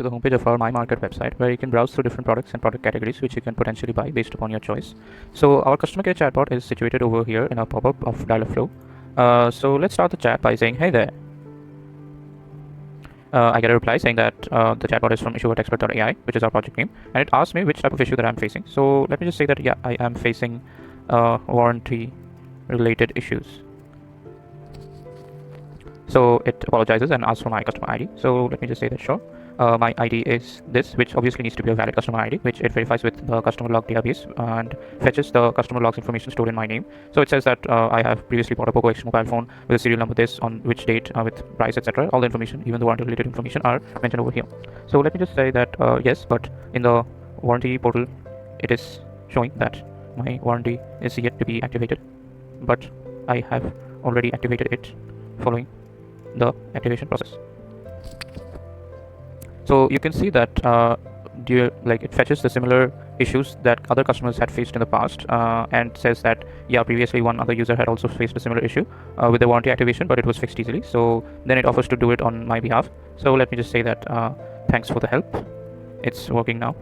the homepage of our mAIMarket website, where you can browse through different products and product categories which you can potentially buy based upon your choice. So our customer care chatbot is situated over here in a pop-up of DialogFlow. So let's start the chat by saying, hey there. I get a reply saying that the chatbot is from IssueVertexpert.AI, which is our project name, and it asks me which type of issue that I'm facing. So let me just say that, yeah, I am facing warranty-related issues. So it apologizes and asks for my customer ID. So let me just say that, sure. My ID is this, which obviously needs to be a valid customer ID, which it verifies with the customer log database and fetches the customer logs information stored in my name. So it says that I have previously bought a Poco X mobile phone with a serial number this, on which date, with price, etc. All the information, even the warranty related information, are mentioned over here. So let me just say that yes, but in the warranty portal, it is showing that my warranty is yet to be activated, but I have already activated it following the activation process. So you can see that it fetches the similar issues that other customers had faced in the past, and says that, yeah, previously one other user had also faced a similar issue with the warranty activation, but it was fixed easily. So then it offers to do it on my behalf. So let me just say that thanks for the help. It's working now.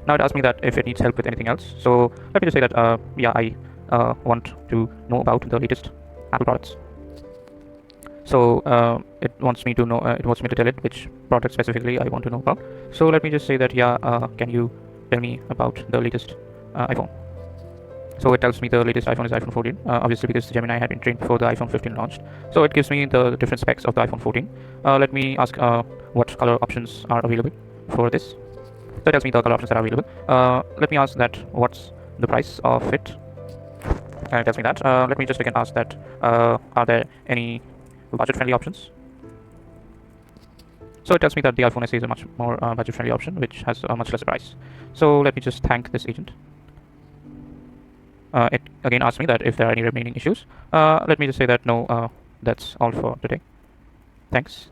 Now it asks me that if it needs help with anything else. So let me just say that yeah, I want to know about the latest Apple products. So it wants me to know. It wants me to tell it which product specifically I want to know about. So let me just say that, yeah, can you tell me about the latest iPhone? So it tells me the latest iPhone is iPhone 14, obviously because Gemini had been trained before the iPhone 15 launched. So it gives me the different specs of the iPhone 14. Let me ask what color options are available for this. So it tells me the color options that are available. Let me ask that what's the price of it. And it tells me that. Let me just again ask that are there any budget-friendly options? So it tells me that the iPhone SE is a much more budget-friendly option, which has a much lesser price. So let me just thank this agent. It again asks me that if there are any remaining issues. Let me just say that no, that's all for today. Thanks.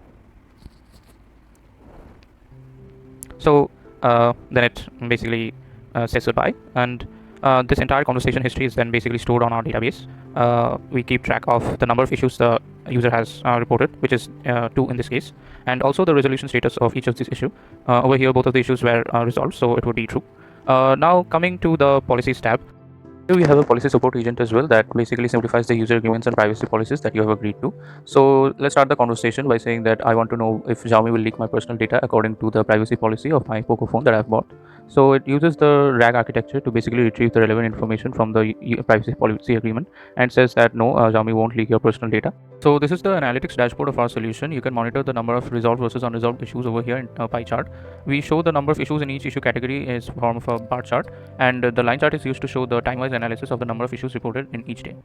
So then it basically says goodbye, and this entire conversation history is then basically stored on our database. We keep track of the number of issues the user has reported, which is 2 in this case, and also the resolution status of each of these issues. Over here, both of the issues were resolved, so it would be true. Now coming to the policies tab. Here we have a policy support agent as well that basically simplifies the user agreements and privacy policies that you have agreed to. So let's start the conversation by saying that I want to know if Xiaomi will leak my personal data according to the privacy policy of my Poco phone that I've bought. So it uses the RAG architecture to basically retrieve the relevant information from the privacy policy agreement and says that no, Xiaomi won't leak your personal data. So this is the analytics dashboard of our solution. You can monitor the number of resolved versus unresolved issues over here in a pie chart. We show the number of issues in each issue category is form of a bar chart, and the line chart is used to show the time-wise analysis of the number of issues reported in each day.